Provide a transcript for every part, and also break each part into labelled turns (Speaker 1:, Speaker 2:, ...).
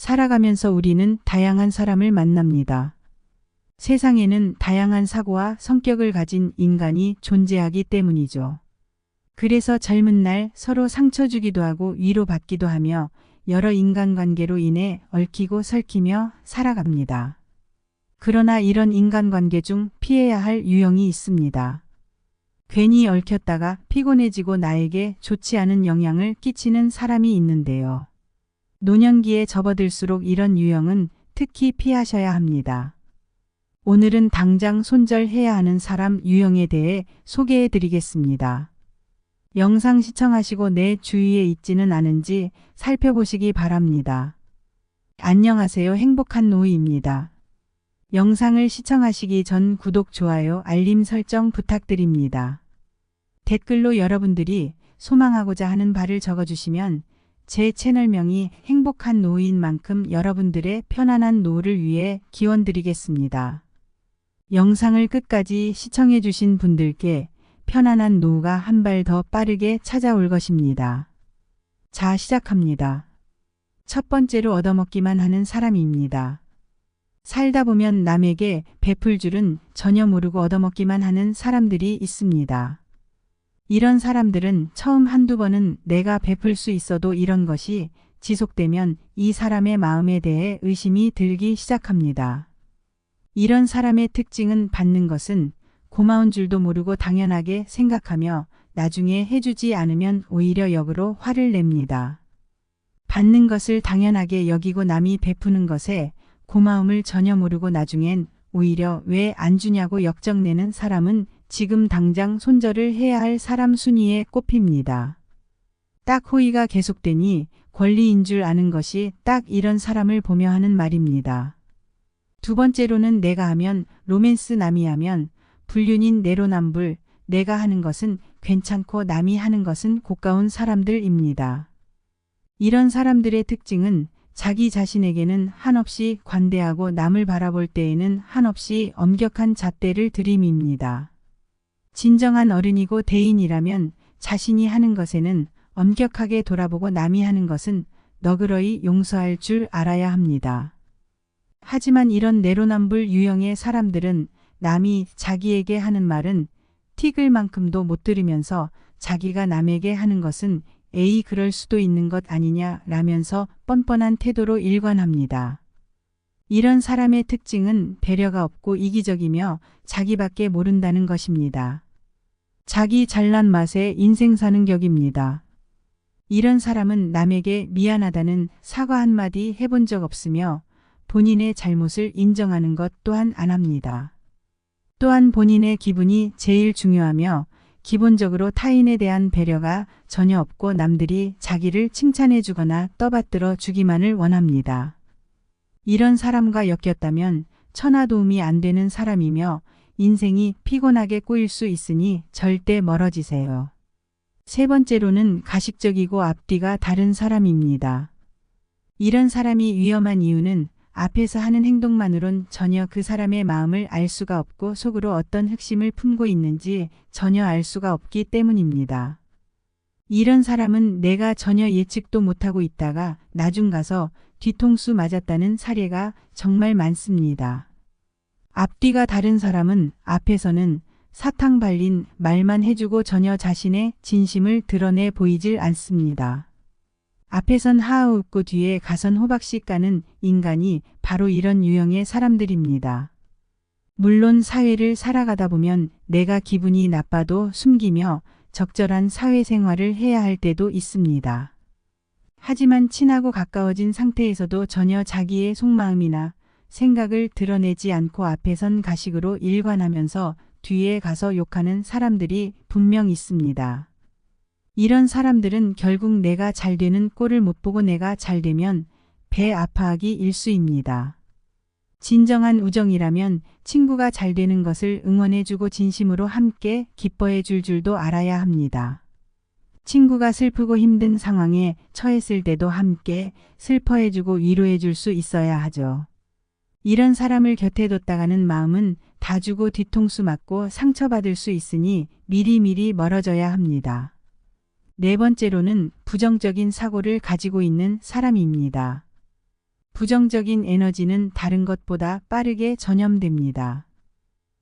Speaker 1: 살아가면서 우리는 다양한 사람을 만납니다. 세상에는 다양한 사고와 성격을 가진 인간이 존재하기 때문이죠. 그래서 젊은 날 서로 상처 주기도 하고 위로받기도 하며 여러 인간관계로 인해 얽히고 설키며 살아갑니다. 그러나 이런 인간관계 중 피해야 할 유형이 있습니다. 괜히 얽혔다가 피곤해지고 나에게 좋지 않은 영향을 끼치는 사람이 있는데요. 노년기에 접어들수록 이런 유형은 특히 피하셔야 합니다. 오늘은 당장 손절해야 하는 사람 유형에 대해 소개해 드리겠습니다. 영상 시청하시고 내 주위에 있지는 않은지 살펴보시기 바랍니다. 안녕하세요. 행복한 노이입니다. 영상을 시청하시기 전 구독, 좋아요, 알림 설정 부탁드립니다. 댓글로 여러분들이 소망하고자 하는 바를 적어주시면 제 채널명이 행복한 노인 만큼 여러분들의 편안한 노후를 위해 기원드리겠습니다. 영상을 끝까지 시청해 주신 분들께 편안한 노후가 한 발 더 빠르게 찾아올 것입니다. 자, 시작합니다. 첫 번째로 얻어먹기만 하는 사람입니다. 살다 보면 남에게 베풀 줄은 전혀 모르고 얻어먹기만 하는 사람들이 있습니다. 이런 사람들은 처음 한두 번은 내가 베풀 수 있어도 이런 것이 지속되면 이 사람의 마음에 대해 의심이 들기 시작합니다. 이런 사람의 특징은 받는 것은 고마운 줄도 모르고 당연하게 생각하며 나중에 해주지 않으면 오히려 역으로 화를 냅니다. 받는 것을 당연하게 여기고 남이 베푸는 것에 고마움을 전혀 모르고 나중엔 오히려 왜 안 주냐고 역정내는 사람은 지금 당장 손절을 해야 할 사람 순위에 꼽힙니다. 딱 호의가 계속되니 권리인 줄 아는 것이 딱 이런 사람을 보며 하는 말입니다. 두 번째로는 내가 하면 로맨스, 남이 하면 불륜인 내로남불, 내가 하는 것은 괜찮고 남이 하는 것은 고가운 사람들입니다. 이런 사람들의 특징은 자기 자신에게는 한없이 관대하고 남을 바라볼 때에는 한없이 엄격한 잣대를 들임입니다. 진정한 어른이고 대인이라면 자신이 하는 것에는 엄격하게 돌아보고 남이 하는 것은 너그러이 용서할 줄 알아야 합니다. 하지만 이런 내로남불 유형의 사람들은 남이 자기에게 하는 말은 티글 만큼도 못 들으면서 자기가 남에게 하는 것은 에이 그럴 수도 있는 것 아니냐 라면서 뻔뻔한 태도로 일관합니다. 이런 사람의 특징은 배려가 없고 이기적이며 자기밖에 모른다는 것입니다. 자기 잘난 맛에 인생 사는 격입니다. 이런 사람은 남에게 미안하다는 사과 한마디 해본 적 없으며 본인의 잘못을 인정하는 것 또한 안 합니다. 또한 본인의 기분이 제일 중요하며 기본적으로 타인에 대한 배려가 전혀 없고 남들이 자기를 칭찬해 주거나 떠받들어 주기만을 원합니다. 이런 사람과 엮였다면 천하 도움이 안 되는 사람이며 인생이 피곤하게 꼬일 수 있으니 절대 멀어지세요. 세 번째로는 가식적이고 앞뒤가 다른 사람입니다. 이런 사람이 위험한 이유는 앞에서 하는 행동만으론 전혀 그 사람의 마음을 알 수가 없고 속으로 어떤 흑심을 품고 있는지 전혀 알 수가 없기 때문입니다. 이런 사람은 내가 전혀 예측도 못하고 있다가 나중 가서 뒤통수 맞았다는 사례가 정말 많습니다. 앞뒤가 다른 사람은 앞에서는 사탕 발린 말만 해주고 전혀 자신의 진심을 드러내 보이질 않습니다. 앞에선 하하 웃고 뒤에 가선 호박씨 까는 인간이 바로 이런 유형의 사람들입니다. 물론 사회를 살아가다 보면 내가 기분이 나빠도 숨기며 적절한 사회생활을 해야 할 때도 있습니다. 하지만 친하고 가까워진 상태에서도 전혀 자기의 속마음이나 생각을 드러내지 않고 앞에선 가식으로 일관하면서 뒤에 가서 욕하는 사람들이 분명 있습니다. 이런 사람들은 결국 내가 잘 되는 꼴을 못 보고 내가 잘 되면 배 아파하기 일쑤입니다. 진정한 우정이라면 친구가 잘 되는 것을 응원해주고 진심으로 함께 기뻐해 줄 줄도 알아야 합니다. 친구가 슬프고 힘든 상황에 처했을 때도 함께 슬퍼해주고 위로해줄 수 있어야 하죠. 이런 사람을 곁에 뒀다가는 마음은 다 주고 뒤통수 맞고 상처받을 수 있으니 미리미리 멀어져야 합니다. 네 번째로는 부정적인 사고를 가지고 있는 사람입니다. 부정적인 에너지는 다른 것보다 빠르게 전염됩니다.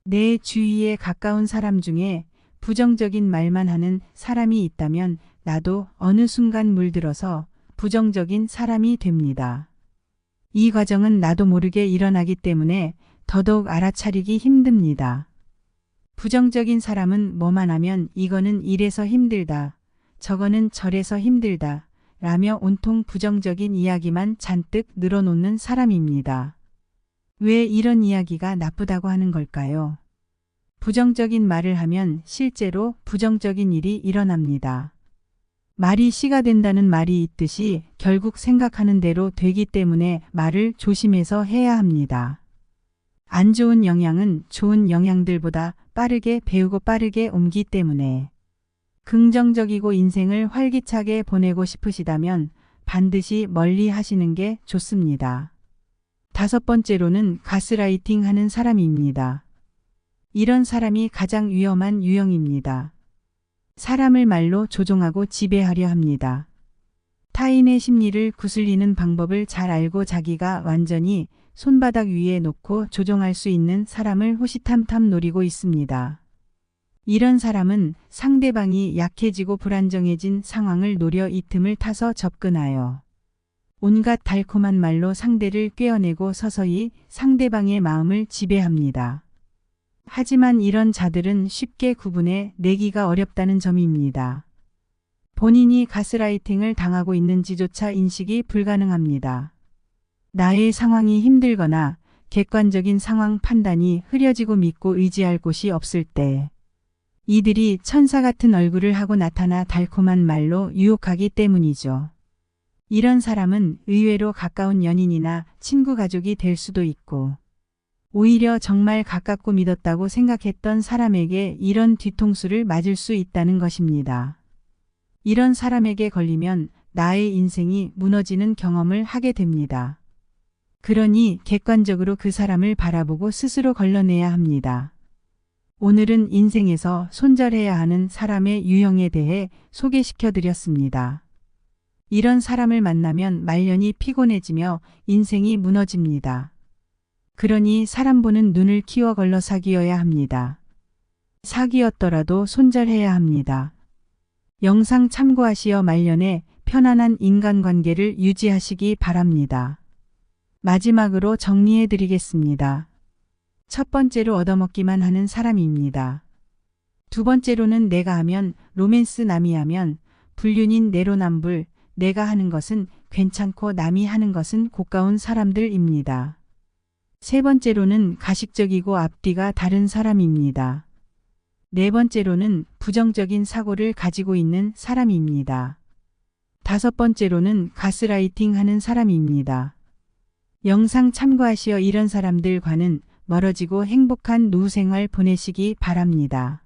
Speaker 1: 내 주위에 가까운 사람 중에 부정적인 말만 하는 사람이 있다면 나도 어느 순간 물들어서 부정적인 사람이 됩니다. 이 과정은 나도 모르게 일어나기 때문에 더더욱 알아차리기 힘듭니다. 부정적인 사람은 뭐만 하면 이거는 이래서 힘들다, 저거는 저래서 힘들다 라며 온통 부정적인 이야기만 잔뜩 늘어놓는 사람입니다. 왜 이런 이야기가 나쁘다고 하는 걸까요? 부정적인 말을 하면 실제로 부정적인 일이 일어납니다. 말이 씨가 된다는 말이 있듯이 결국 생각하는 대로 되기 때문에 말을 조심해서 해야 합니다. 안 좋은 영향은 좋은 영향들보다 빠르게 배우고 빠르게 옮기 때문에 긍정적이고 인생을 활기차게 보내고 싶으시다면 반드시 멀리 하시는 게 좋습니다. 5번째로는 가스라이팅 하는 사람입니다. 이런 사람이 가장 위험한 유형입니다. 사람을 말로 조종하고 지배하려 합니다. 타인의 심리를 구슬리는 방법을 잘 알고 자기가 완전히 손바닥 위에 놓고 조종할 수 있는 사람을 호시탐탐 노리고 있습니다. 이런 사람은 상대방이 약해지고 불안정해진 상황을 노려 이 틈을 타서 접근하여 온갖 달콤한 말로 상대를 꿰어내고 서서히 상대방의 마음을 지배합니다. 하지만 이런 자들은 쉽게 구분해 내기가 어렵다는 점입니다. 본인이 가스라이팅을 당하고 있는지조차 인식이 불가능합니다. 나의 상황이 힘들거나 객관적인 상황 판단이 흐려지고 믿고 의지할 곳이 없을 때 이들이 천사 같은 얼굴을 하고 나타나 달콤한 말로 유혹하기 때문이죠. 이런 사람은 의외로 가까운 연인이나 친구 가족이 될 수도 있고 오히려 정말 가깝고 믿었다고 생각했던 사람에게 이런 뒤통수를 맞을 수 있다는 것입니다. 이런 사람에게 걸리면 나의 인생이 무너지는 경험을 하게 됩니다. 그러니 객관적으로 그 사람을 바라보고 스스로 걸러내야 합니다. 오늘은 인생에서 손절해야 하는 사람의 유형에 대해 소개시켜 드렸습니다. 이런 사람을 만나면 말년이 피곤해지며 인생이 무너집니다. 그러니 사람 보는 눈을 키워 걸러 사귀어야 합니다. 사귀었더라도 손절해야 합니다. 영상 참고하시어 말년에 편안한 인간관계를 유지하시기 바랍니다. 마지막으로 정리해 드리겠습니다. 첫 번째로 얻어먹기만 하는 사람입니다. 두 번째로는 내가 하면 로맨스, 남이 하면 불륜인 내로남불, 내가 하는 것은 괜찮고 남이 하는 것은 고가운 사람들입니다. 세 번째로는 가식적이고 앞뒤가 다른 사람입니다. 네 번째로는 부정적인 사고를 가지고 있는 사람입니다. 5번째로는 가스라이팅 하는 사람입니다. 영상 참고하시어 이런 사람들과는 멀어지고 행복한 노후 생활 보내시기 바랍니다.